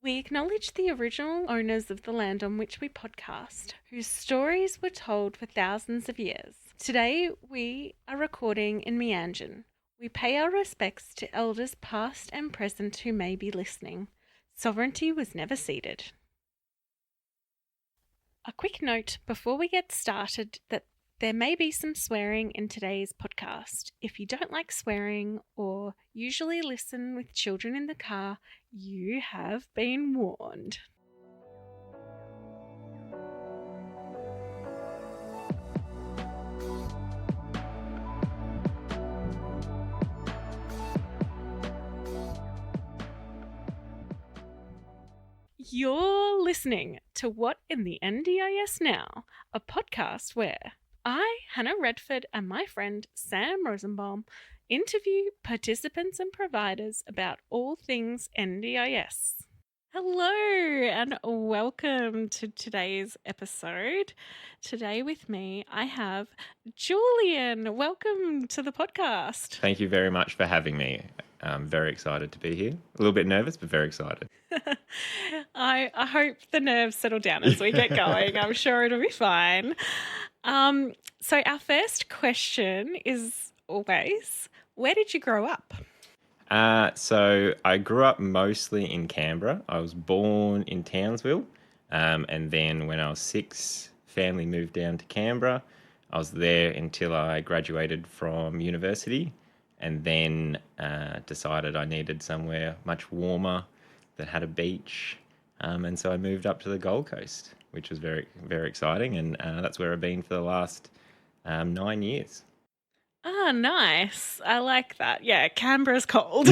We acknowledge the original owners of the land on which we podcast, whose stories were told for thousands of years. Today, we are recording in Meanjin. We pay our respects to elders past and present who may be listening. Sovereignty was never ceded. A quick note before we get started that there may be some swearing in today's podcast. If you don't like swearing or usually listen with children in the car, you have been warned. You're listening to What in the NDIS Now, a podcast where I, Hannah Redford, and my friend Sam Rosenbaum interview participants and providers about all things NDIS. Hello and welcome to today's episode. Today with me, I have Julian. Welcome to the podcast. Thank you very much for having me. I'm very excited to be here. A little bit nervous, but very excited. I hope the nerves settle down as we get going. I'm sure it'll be fine. So our first question is always, where did you grow up? So I grew up mostly in Canberra. I was born in Townsville. And then when I was 6, family moved down to Canberra. I was there until I graduated from university and then decided I needed somewhere much warmer that had a beach. And so I moved up to the Gold Coast, which was very, very exciting. And that's where I've been for the last 9 years. Ah, nice. I like that. Yeah, Canberra's cold.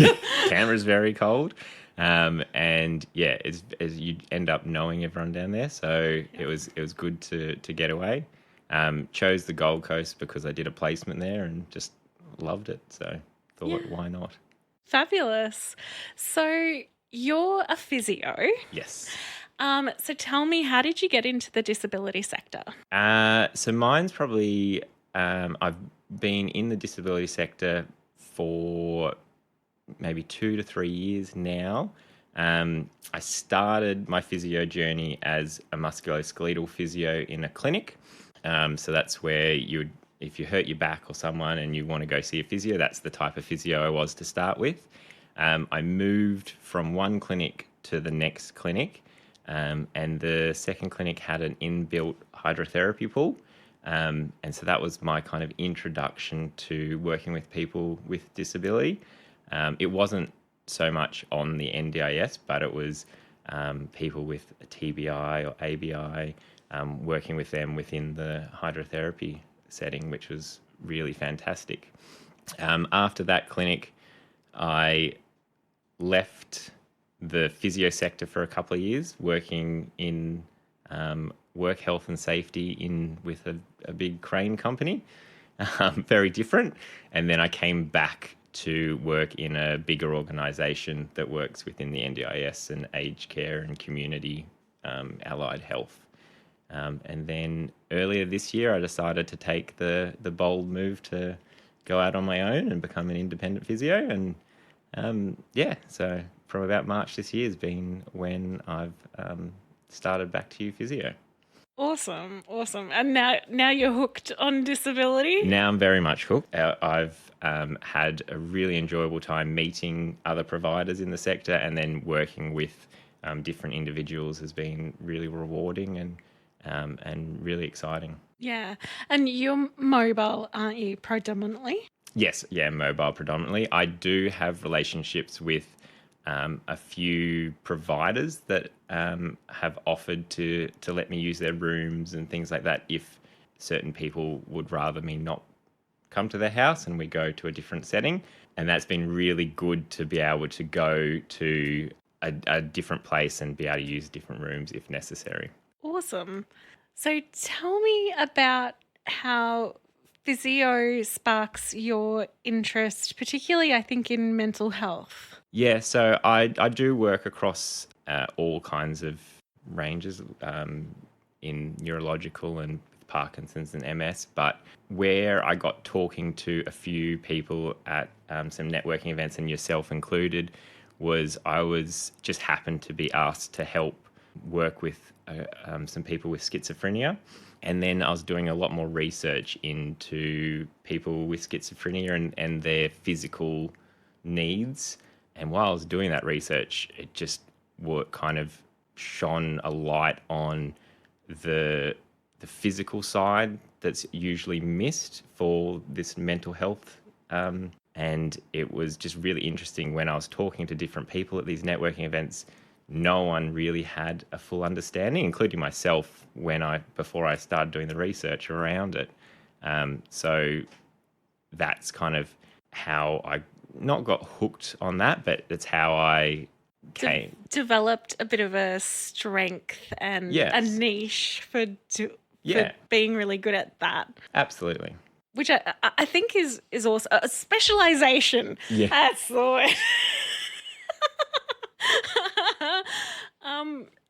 Canberra's very cold. And yeah, it's you end up knowing everyone down there. So it was good to get away. Chose the Gold Coast because I did a placement there and just loved it. So thought, why not? Fabulous. So you're a physio. Yes. So tell me, how did you get into the disability sector? So mine's probably, I've been in the disability sector for maybe 2 to 3 years now. I started my physio journey as a musculoskeletal physio in a clinic. So that's where if you hurt your back or someone and you want to go see a physio, that's the type of physio I was to start with. I moved from one clinic to the next clinic, and the second clinic had an inbuilt hydrotherapy pool. And so that was my kind of introduction to working with people with disability. It wasn't so much on the NDIS, but it was people with a TBI or ABI, working with them within the hydrotherapy setting, which was really fantastic. After that clinic, I left the physio sector for a couple of years, working in work health and safety with a big crane company, very different. And then I came back to work in a bigger organisation that works within the NDIS and aged care and community allied health. And then earlier this year, I decided to take the bold move to go out on my own and become an independent physio. And so from about March this year has been when I've started Back2You Physio. Awesome. And now you're hooked on disability? Now I'm very much hooked. I've had a really enjoyable time meeting other providers in the sector, and then working with different individuals has been really rewarding and really exciting. Yeah. And you're mobile, aren't you, predominantly? Yes, yeah, mobile predominantly. I do have relationships with a few providers that have offered to let me use their rooms and things like that if certain people would rather me not come to their house and we go to a different setting. And that's been really good to be able to go to a different place and be able to use different rooms if necessary. Awesome. So tell me about how physio sparks your interest, particularly I think in mental health. Yeah, so I do work across all kinds of ranges in neurological and Parkinson's and MS, but where I got talking to a few people at some networking events, and yourself included, was I was just happened to be asked to help work with some people with schizophrenia. And then I was doing a lot more research into people with schizophrenia and their physical needs. And while I was doing that research, it just kind of shone a light on the physical side that's usually missed for this mental health. And it was just really interesting when I was talking to different people at these networking events. No one really had a full understanding, including myself, before I started doing the research around it. So that's kind of how I not got hooked on that, but it's how I developed a bit of a strength and a niche for being really good at that. Absolutely. Which I think is also a specialization. Yeah. That's the word.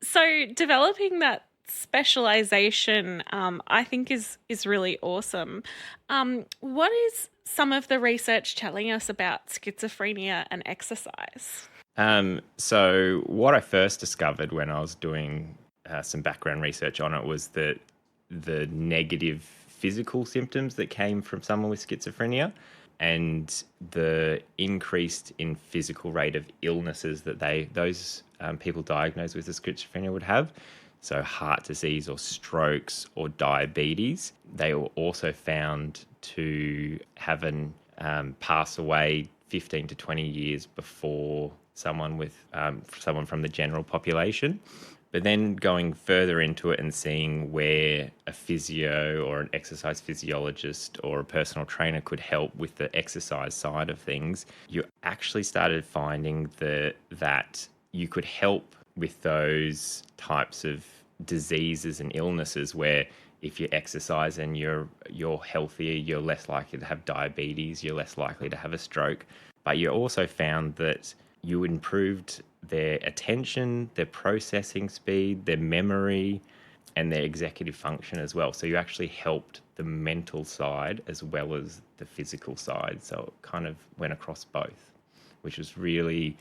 So developing that specialization, I think is really awesome. What is some of the research telling us about schizophrenia and exercise? So what I first discovered when I was doing some background research on it was that the negative physical symptoms that came from someone with schizophrenia and the increased in physical rate of illnesses that those people diagnosed with schizophrenia would have. So heart disease or strokes or diabetes. They were also found to have pass away 15 to 20 years before someone from the general population. But then going further into it and seeing where a physio or an exercise physiologist or a personal trainer could help with the exercise side of things, you actually started finding that you could help with those types of diseases and illnesses where if you exercise and you're healthier, you're less likely to have diabetes, you're less likely to have a stroke. But you also found that you improved their attention, their processing speed, their memory, and their executive function as well. So you actually helped the mental side as well as the physical side. So it kind of went across both, which was really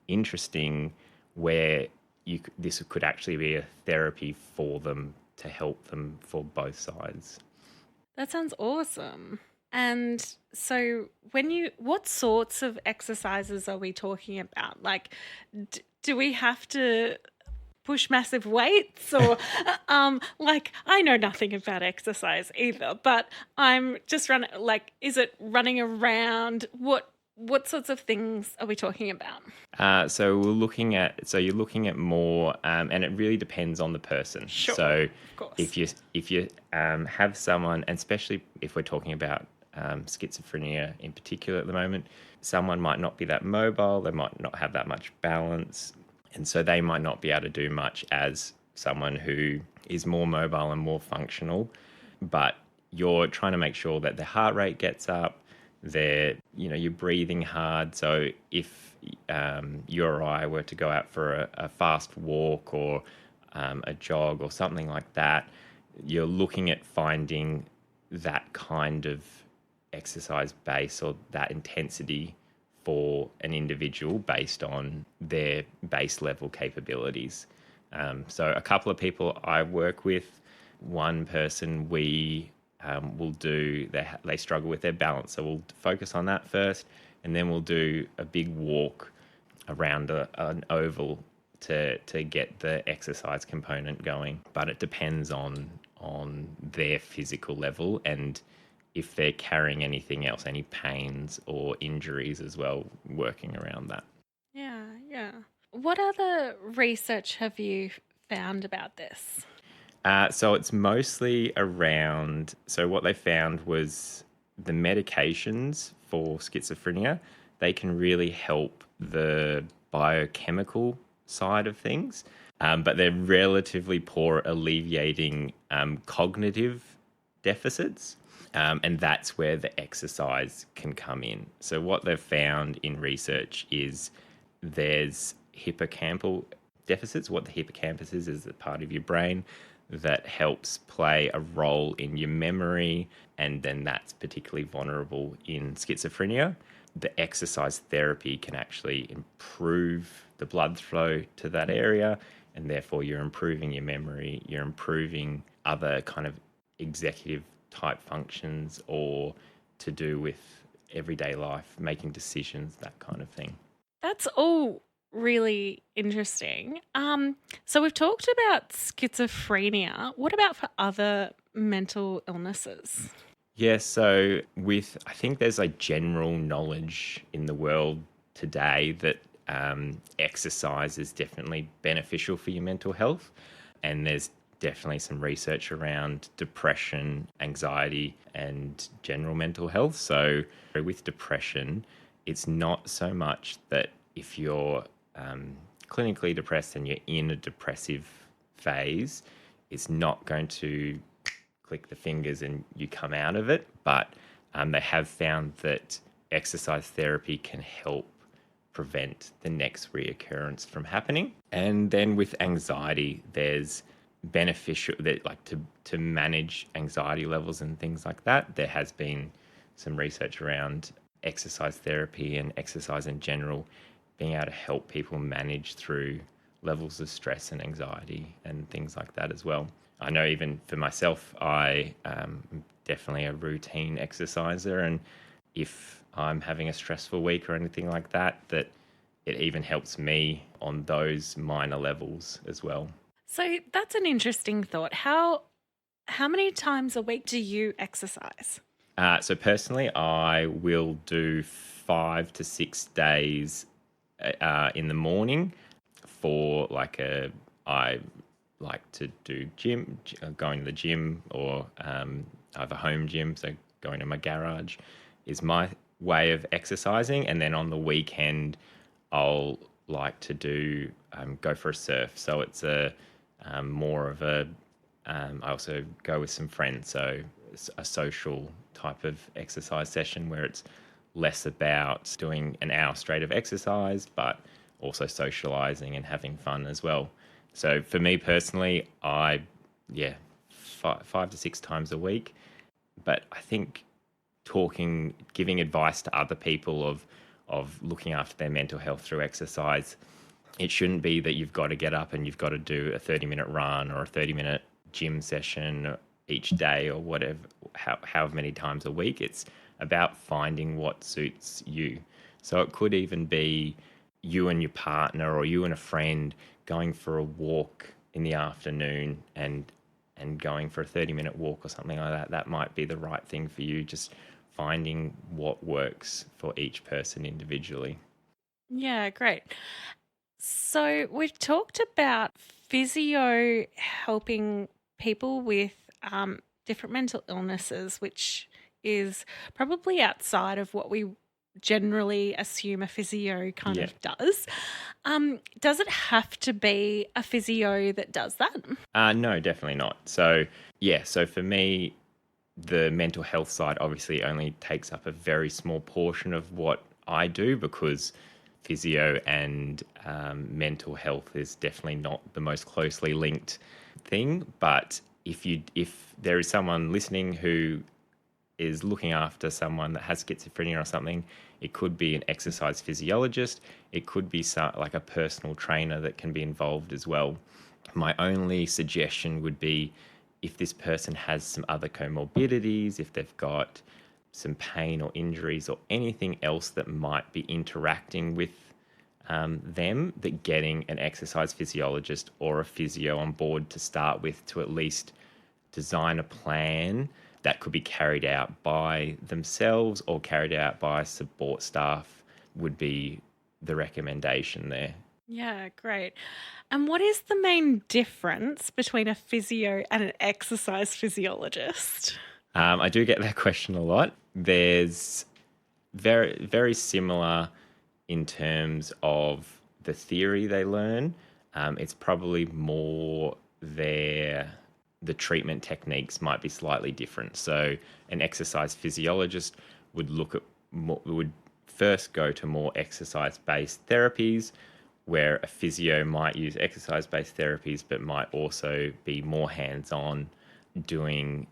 interesting, where this could actually be a therapy for them to help them for both sides. That sounds awesome. And so what sorts of exercises are we talking about? Like, do we have to push massive weights or like, I know nothing about exercise either, but I'm just is it running around? What sorts of things are we talking about? So you're looking at more, and it really depends on the person. Sure, so of course. if you have someone, and especially if we're talking about schizophrenia in particular at the moment, someone might not be that mobile, they might not have that much balance, and so they might not be able to do much as someone who is more mobile and more functional. But you're trying to make sure that their heart rate gets up, you're breathing hard. So if you or I were to go out for a fast walk or a jog or something like that, you're looking at finding that kind of exercise base or that intensity for an individual based on their base level capabilities. So a couple of people I work with, one person we will do, they struggle with their balance. So we'll focus on that first, and then we'll do a big walk around an oval to get the exercise component going. But it depends on their physical level and if they're carrying anything else, any pains or injuries as well, working around that. Yeah. What other research have you found about this? So it's mostly around, so what they found was the medications for schizophrenia, they can really help the biochemical side of things, but they're relatively poor at alleviating cognitive deficits. And that's where the exercise can come in. So what they've found in research is there's hippocampal deficits. What the hippocampus is the part of your brain that helps play a role in your memory, and then that's particularly vulnerable in schizophrenia. the exercise therapy can actually improve the blood flow to that area, and therefore you're improving your memory, you're improving other kind of executive type functions or to do with everyday life, making decisions, that kind of thing. That's all really interesting. So we've talked about schizophrenia. What about for other mental illnesses? Yeah, so I think there's a general knowledge in the world today that exercise is definitely beneficial for your mental health. And there's definitely some research around depression, anxiety, and general mental health. So with depression, it's not so much that if you're clinically depressed and you're in a depressive phase, it's not going to click the fingers and you come out of it. But they have found that exercise therapy can help prevent the next reoccurrence from happening. And then with anxiety, there's beneficial that like to manage anxiety levels and things like that. There has been some research around exercise therapy and exercise in general being able to help people manage through levels of stress and anxiety and things like that as well. I know even for myself, I am definitely a routine exerciser, and if I'm having a stressful week or anything like that, that it even helps me on those minor levels as well. So that's an interesting thought. How many times a week do you exercise? So personally, I will do 5 to 6 days in the morning for I like to do going to the gym, or I have a home gym, so going to my garage is my way of exercising. And then on the weekend, I'll like to do go for a surf. So it's more of a I also go with some friends, so it's a social type of exercise session where it's less about doing an hour straight of exercise, but also socializing and having fun as well. So for me personally, five to six times a week. But I think giving advice to other people of looking after their mental health through exercise, it shouldn't be that you've got to get up and you've got to do a 30-minute run or a 30-minute gym session each day or whatever, however many times a week. It's about finding what suits you. So it could even be you and your partner or you and a friend going for a walk in the afternoon and going for a 30-minute walk or something like that. That might be the right thing for you, just finding what works for each person individually. Yeah, great. So we've talked about physio helping people with different mental illnesses, which is probably outside of what we generally assume a physio kind of does. Does it have to be a physio that does that? No, definitely not. So for me, the mental health side obviously only takes up a very small portion of what I do, because physio and mental health is definitely not the most closely linked thing. But if there is someone listening who is looking after someone that has schizophrenia or something, it could be an exercise physiologist. It could be like a personal trainer that can be involved as well. My only suggestion would be if this person has some other comorbidities, if they've got some pain or injuries or anything else that might be interacting with them, that getting an exercise physiologist or a physio on board to start with, to at least design a plan that could be carried out by themselves or carried out by support staff, would be the recommendation there. Yeah, great. And what is the main difference between a physio and an exercise physiologist? I do get that question a lot. There's very, very similar in terms of the theory they learn. It's probably more the treatment techniques might be slightly different. So an exercise physiologist would first go to more exercise-based therapies, where a physio might use exercise-based therapies, but might also be more hands-on doing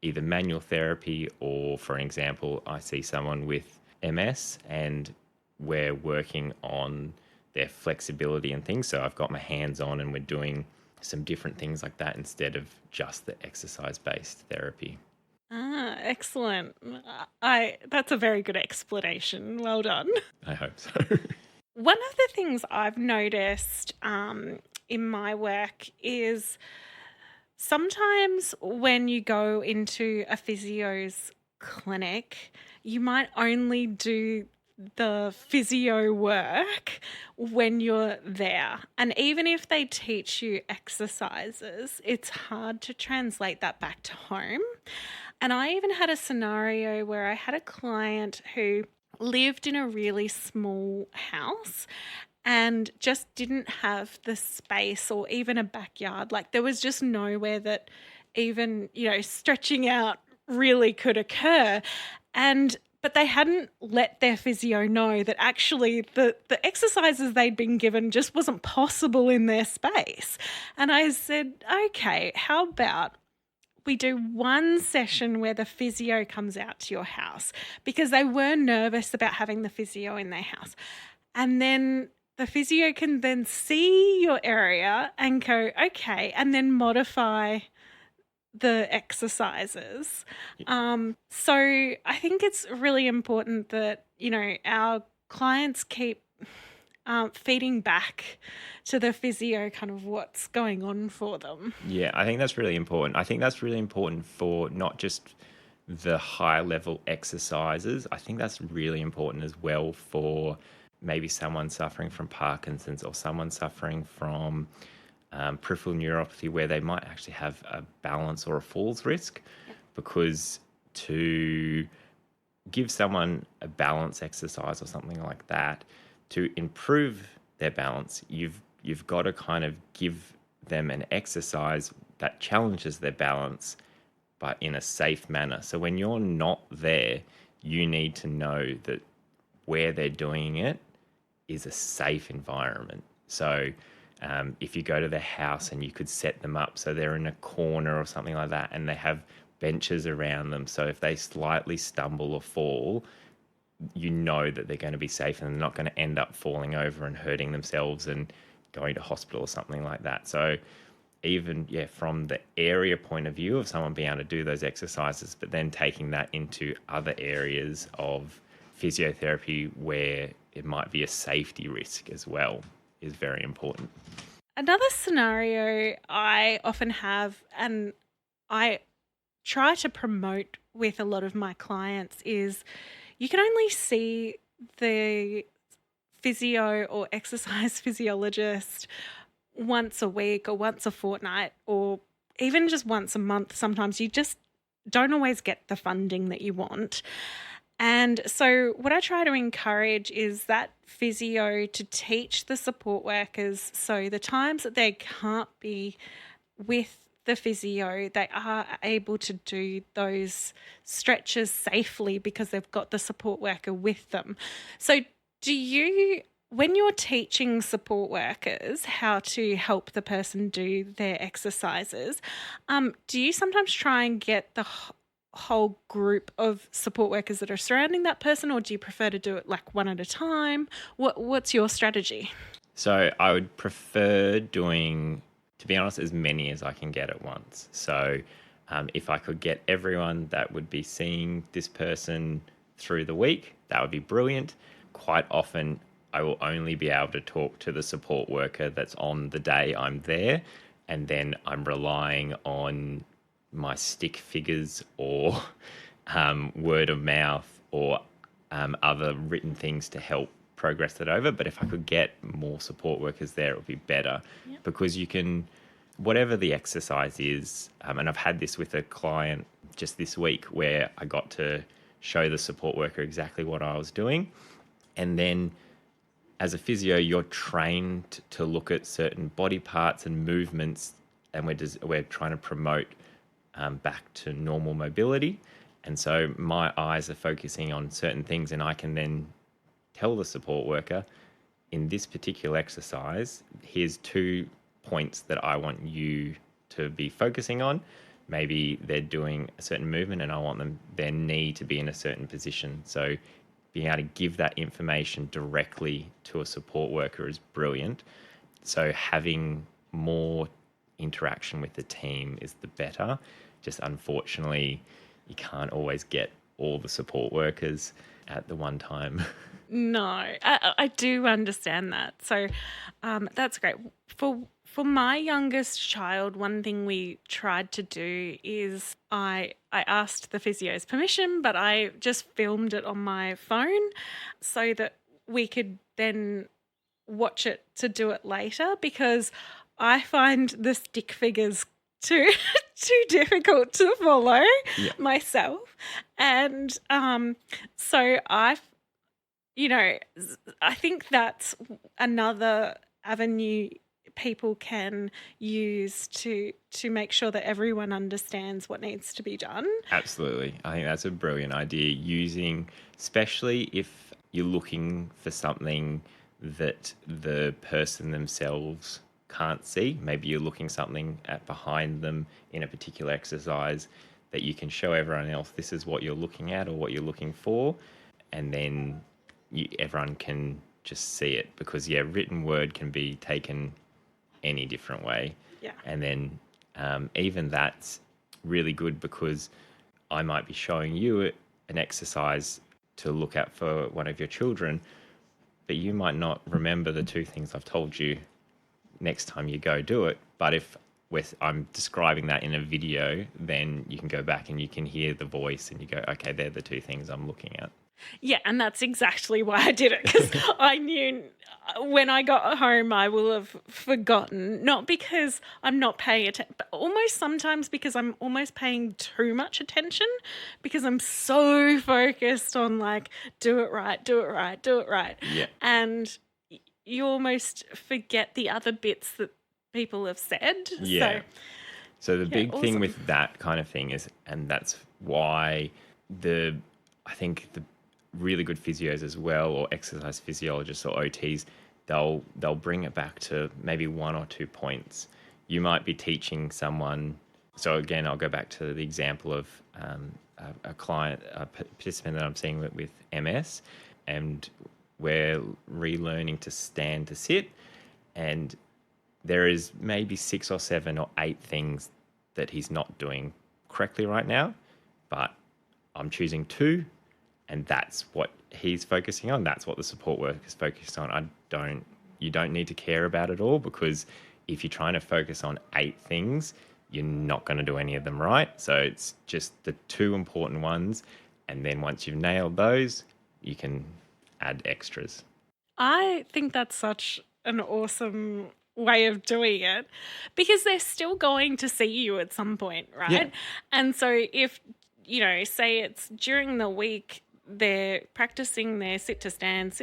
either manual therapy or, for example, I see someone with MS, and we're working on their flexibility and things. So I've got my hands on and we're doing some different things like that instead of just the exercise-based therapy. Ah, excellent. That's a very good explanation. Well done. I hope so. One of the things I've noticed in my work is sometimes when you go into a physio's clinic, you might only do the physio work when you're there. And even if they teach you exercises, it's hard to translate that back to home. And I even had a scenario where I had a client who lived in a really small house and just didn't have the space or even a backyard. Like there was just nowhere that even, stretching out really could occur. But they hadn't let their physio know that actually the exercises they'd been given just wasn't possible in their space. And I said, okay, how about we do one session where the physio comes out to your house, because they were nervous about having the physio in their house. And then the physio can then see your area and go, okay, and then modify the exercises. So I think it's really important that, our clients keep feeding back to the physio kind of what's going on for them. Yeah, I think that's really important. I think that's really important for not just the high level exercises. I think that's really important as well for maybe someone suffering from Parkinson's or someone suffering from peripheral neuropathy, where they might actually have a balance or a falls risk. Because to give someone a balance exercise or something like that to improve their balance, you've got to kind of give them an exercise that challenges their balance, but in a safe manner. So when you're not there, you need to know that where they're doing it is a safe environment. So if you go to their house and you could set them up so they're in a corner or something like that, and they have benches around them, so if they slightly stumble or fall, you know that they're going to be safe and they're not going to end up falling over and hurting themselves and going to hospital or something like that. So even, from the area point of view of someone being able to do those exercises, but then taking that into other areas of physiotherapy where it might be a safety risk as well, is very important. Another scenario I often have, and I try to promote with a lot of my clients, is you can only see the physio or exercise physiologist once a week or once a fortnight or even just once a month. Sometimes you just don't always get the funding that you want. And so what I try to encourage is that physio to teach the support workers, so the times that they can't be with the physio, they are able to do those stretches safely because they've got the support worker with them. So when you're teaching support workers how to help the person do their exercises, do you sometimes try and get the whole group of support workers that are surrounding that person, or do you prefer to do it like one at a time? What's your strategy? So I would prefer doing, to be honest, as many as I can get at once. So if I could get everyone that would be seeing this person through the week, that would be brilliant. Quite often, I will only be able to talk to the support worker that's on the day I'm there, and then I'm relying on my stick figures or word of mouth or other written things to help progress it over. But if I could get more support workers there, it would be better. Because you can, whatever the exercise is, and I've had this with a client just this week where I got to show the support worker exactly what I was doing. And then as a physio, you're trained to look at certain body parts and movements, and we're trying to promote back to normal mobility. And so my eyes are focusing on certain things, and I can then tell the support worker, in this particular exercise, here's 2 points that I want you to be focusing on. Maybe they're doing a certain movement and I want their knee to be in a certain position. So being able to give that information directly to a support worker is brilliant. So having more interaction with the team is the better. Just unfortunately, you can't always get all the support workers at the one time. No, I do understand that. So that's great. For my youngest child, one thing we tried to do is I asked the physio's permission, but I just filmed it on my phone so that we could then watch it to do it later, because I find the stick figures too difficult to follow myself. And so I think that's another avenue people can use to make sure that everyone understands what needs to be done. Absolutely. I think that's a brilliant idea, using, especially if you're looking for something that the person themselves can't see. Maybe you're looking something at behind them in a particular exercise that you can show everyone else this is what you're looking at or what you're looking for, and then everyone can just see it, because written word can be taken any different way. And then even that's really good, because I might be showing you an exercise to look at for one of your children, but you might not remember the two things I've told you next time you go do it. But if I'm describing that in a video, then you can go back and you can hear the voice and you go, okay, they're the two things I'm looking at. Yeah, and that's exactly why I did it, because I knew when I got home I will have forgotten, not because I'm not paying attention, but almost sometimes because I'm almost paying too much attention, because I'm so focused on like, do it right. Yeah. And you almost forget the other bits that people have said. Yeah. So the big thing awesome. with that kind of thing is, and that's why I think the really good physios as well, or exercise physiologists or OTs, they'll bring it back to maybe one or 2 points. You might be teaching someone. So again, I'll go back to the example of a participant that I'm seeing with MS, and we're relearning to stand to sit, and there is maybe 6 or 7 or 8 things that he's not doing correctly right now, but I'm choosing 2, and that's what he's focusing on. That's what the support worker is focused on. You don't need to care about it all, because if you're trying to focus on 8 things, you're not going to do any of them right. So it's just the 2 important ones, and then once you've nailed those, you can add extras. I think that's such an awesome way of doing it, because they're still going to see you at some point, right? Yeah. And so if, say it's during the week, they're practicing their sit to stand,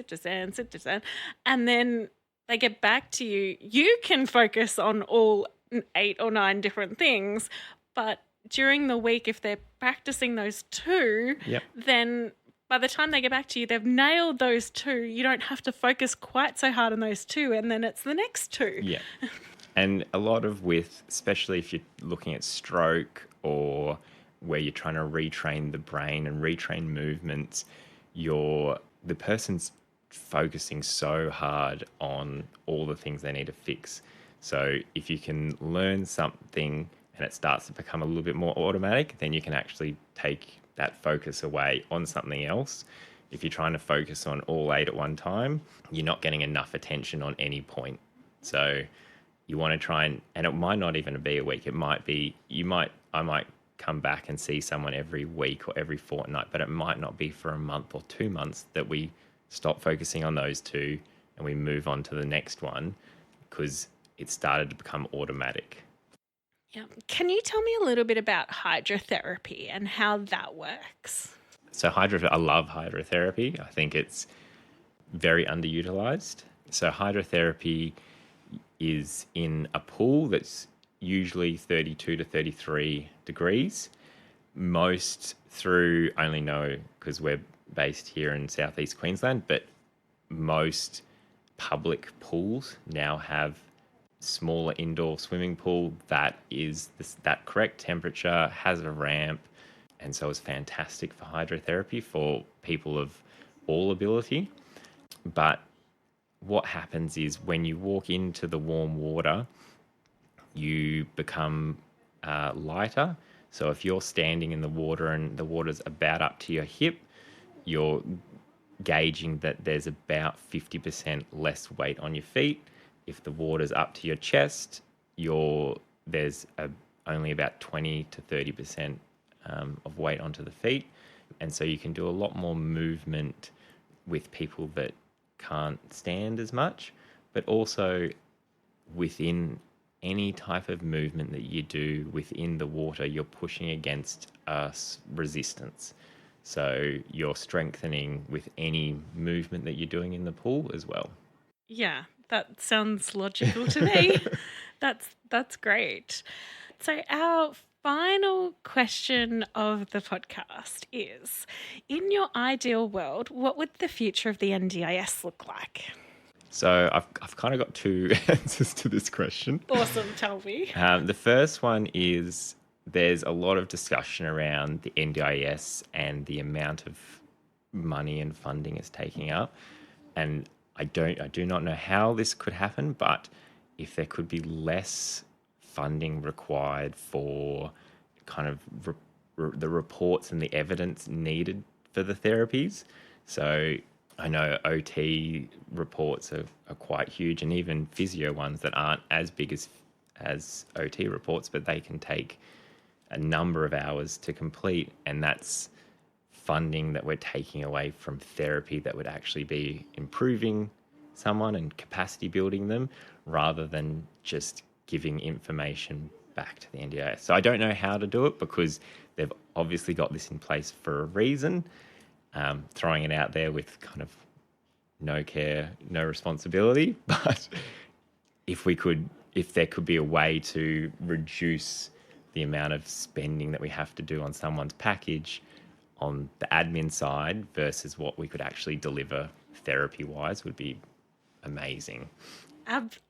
and then they get back to you, you can focus on all 8 or 9 different things, but during the week, if they're practicing those 2, then by the time they get back to you, they've nailed those 2. You don't have to focus quite so hard on those 2, and then it's the next 2. Yeah. And a lot of especially if you're looking at stroke, or where you're trying to retrain the brain and retrain movements, the person's focusing so hard on all the things they need to fix. So if you can learn something and it starts to become a little bit more automatic, then you can actually take that focus away on something else. If you're trying to focus on all 8 at one time, you're not getting enough attention on any point. So you want to try and it might not even be a week. It might be, I might come back and see someone every week or every fortnight, but it might not be for a month or 2 months that we stop focusing on those 2 and we move on to the next one, because it started to become automatic. Yeah. Can you tell me a little bit about hydrotherapy and how that works? So I love hydrotherapy. I think it's very underutilized. So hydrotherapy is in a pool that's usually 32 to 33 degrees. Most only know because we're based here in southeast Queensland, but most public pools now have smaller indoor swimming pool that is that correct temperature, has a ramp, and so it's fantastic for hydrotherapy for people of all ability. But what happens is when you walk into the warm water, you become lighter. So if you're standing in the water and the water's about up to your hip, you're gauging that there's about 50% less weight on your feet. If the water's up to your chest, there's only about 20 to 30% of weight onto the feet. And so you can do a lot more movement with people that can't stand as much, but also within any type of movement that you do within the water, you're pushing against resistance. So you're strengthening with any movement that you're doing in the pool as well. Yeah, that sounds logical to me. That's great. So our final question of the podcast is, in your ideal world, what would the future of the NDIS look like? So I've kind of got two answers to this question. Awesome, tell me. The first one is there's a lot of discussion around the NDIS and the amount of money and funding it's taking up. And I do not know how this could happen, but if there could be less funding required for kind of the reports and the evidence needed for the therapies. So I know OT reports are quite huge, and even physio ones that aren't as big as OT reports, but they can take a number of hours to complete, and that's funding that we're taking away from therapy that would actually be improving someone and capacity building them, rather than just giving information back to the NDIS. So I don't know how to do it, because they've obviously got this in place for a reason. Throwing it out there with kind of no care, no responsibility. But if there could be a way to reduce the amount of spending that we have to do on someone's package on the admin side versus what we could actually deliver therapy-wise, would be amazing.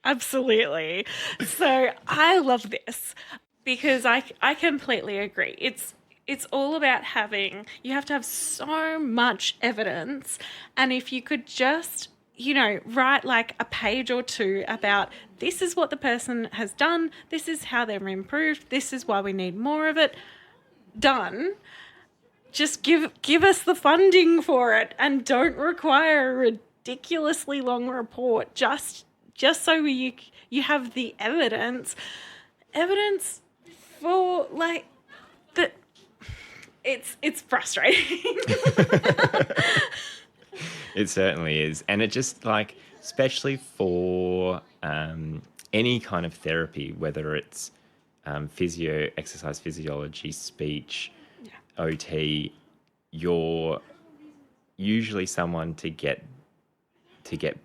Absolutely. So I love this because I completely agree. It's all about you have to have so much evidence. And if you could just, write like a page or two about this is what the person has done, this is how they're improved, this is why we need more of it, done. Just give us the funding for it, and don't require a ridiculously long report just so you have the evidence for like that. It's frustrating. It certainly is. And it just especially for any kind of therapy, whether it's physio, exercise physiology, speech, OT, you're usually someone to get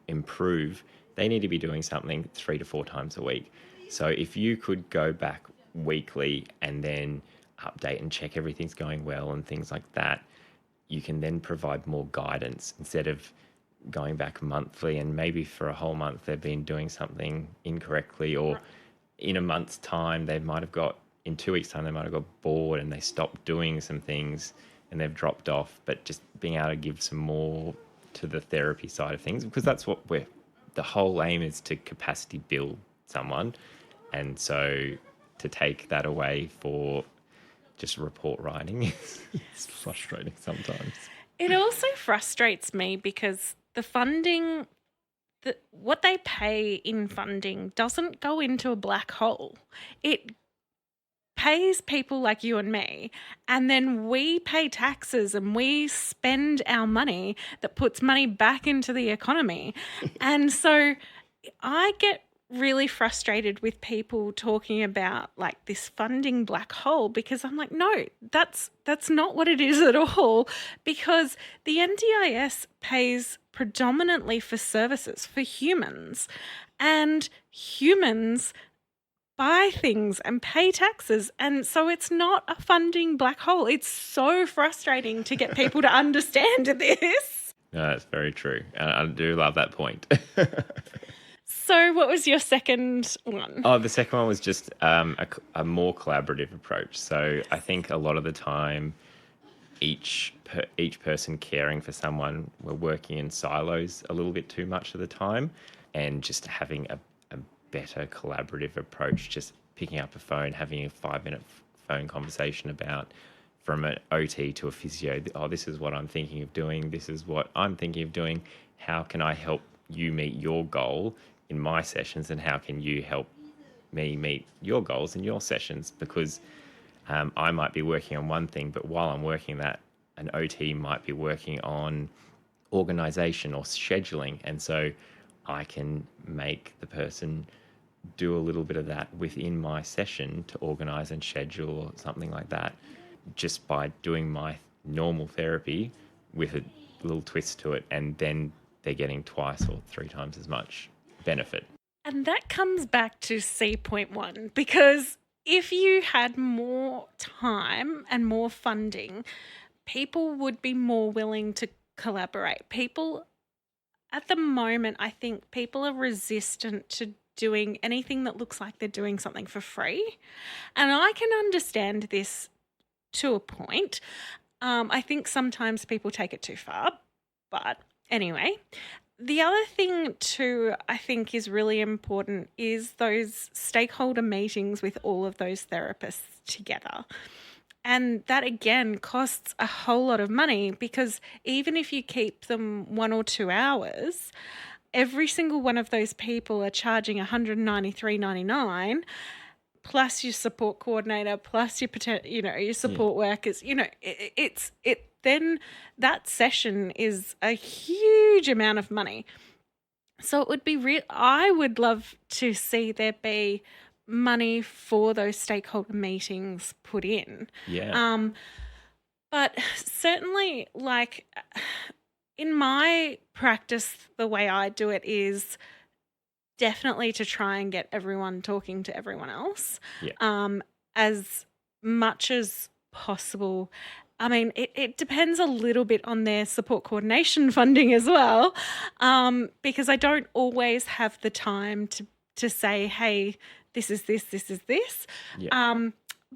improved, they need to be doing something 3 to 4 times a week. So if you could go back weekly and then update and check everything's going well and things like that, you can then provide more guidance instead of going back monthly, and maybe for a whole month they've been doing something incorrectly, or in a month's time in 2 weeks' time they might have got bored and they stopped doing some things and they've dropped off. But just being able to give some more to the therapy side of things, because that's what the whole aim is, to capacity build someone. And so to take that away for just report writing is frustrating sometimes. It also frustrates me because the funding, what they pay in funding doesn't go into a black hole. It pays people like you and me, and then we pay taxes and we spend our money that puts money back into the economy. And so I get really frustrated with people talking about like this funding black hole, because I'm like, no, that's not what it is at all, because the NDIS pays predominantly for services for humans, and humans buy things and pay taxes, and so it's not a funding black hole. It's so frustrating to get people to understand this. No, that's very true. And I do love that point. So what was your second one? Oh, the second one was just a more collaborative approach. So I think a lot of the time each person caring for someone, we're working in silos a little bit too much of the time, and just having a better collaborative approach, just picking up a phone, having a 5-minute phone conversation about, from an OT to a physio, oh, this is what I'm thinking of doing, this is what I'm thinking of doing, how can I help you meet your goal in my sessions, and how can you help me meet your goals in your sessions? Because I might be working on one thing, but while I'm working that, an OT might be working on organization or scheduling. And so I can make the person do a little bit of that within my session to organize and schedule or something like that, just by doing my normal therapy with a little twist to it. And then they're getting twice or 3 times as much benefit. And that comes back to C.1, because if you had more time and more funding, people would be more willing to collaborate. People, at the moment, I think people are resistant to doing anything that looks like they're doing something for free. And I can understand this to a point. I think sometimes people take it too far. But anyway, the other thing too, I think is really important is those stakeholder meetings with all of those therapists together. And that, again, costs a whole lot of money, because even if you keep them 1 or 2 hours, every single one of those people are charging $193.99, plus your support coordinator, plus your support workers. Then that session is a huge amount of money. So it would be I would love to see there be money for those stakeholder meetings put in. Yeah. But certainly, like, in my practice, the way I do it is definitely to try and get everyone talking to everyone else, as much as possible. I mean, it depends a little bit on their support coordination funding as well, because I don't always have the time to say, hey, this is this, this is this. Yeah.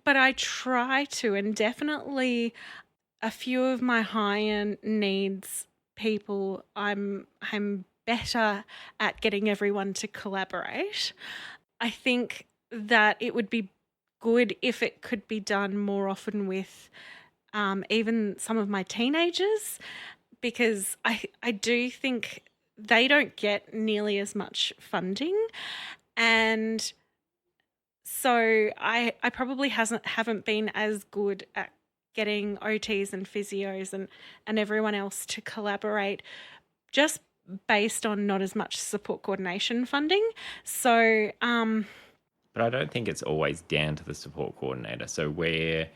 But I try to, and definitely a few of my high-end needs people, I'm better at getting everyone to collaborate. I think that it would be good if it could be done more often with even some of my teenagers, because I do think they don't get nearly as much funding. And so I probably haven't been as good at getting OTs and physios and everyone else to collaborate, just based on not as much support coordination funding. So but I don't think it's always down to the support coordinator. So where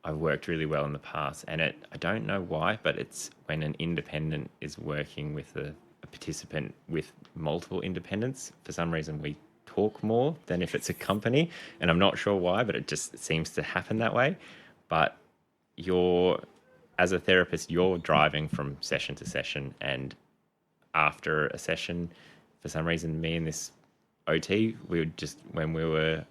I've worked really well in the past, and I don't know why, but it's when an independent is working with a participant with multiple independents. For some reason, we talk more than if it's a company, and I'm not sure why, but it just seems to happen that way. But as a therapist, you're driving from session to session, and after a session, for some reason, me and this OT, when we were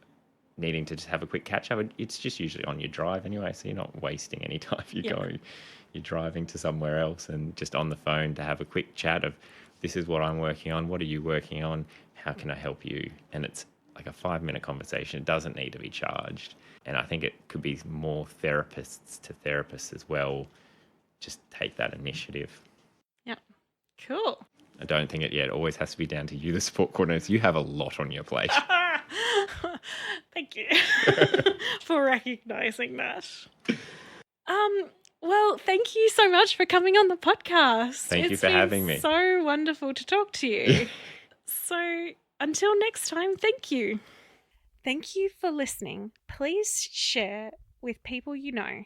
needing to just have a quick catch up, it's just usually on your drive anyway, so you're not wasting any time. You're driving to somewhere else, and just on the phone to have a quick chat of, this is what I'm working on, what are you working on, how can I help you? And it's like a 5-minute conversation. It doesn't need to be charged. And I think it could be more therapists to therapists as well, just take that initiative. Yeah, cool. I don't think it always has to be down to you, the support coordinators. You have a lot on your plate. Thank you for recognizing that. Well, thank you so much for coming on the podcast. Thank you for having me. It's been so wonderful to talk to you. So until next time, thank you. Thank you for listening. Please share with people you know.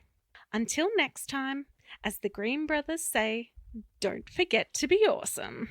Until next time, as the Green Brothers say, don't forget to be awesome.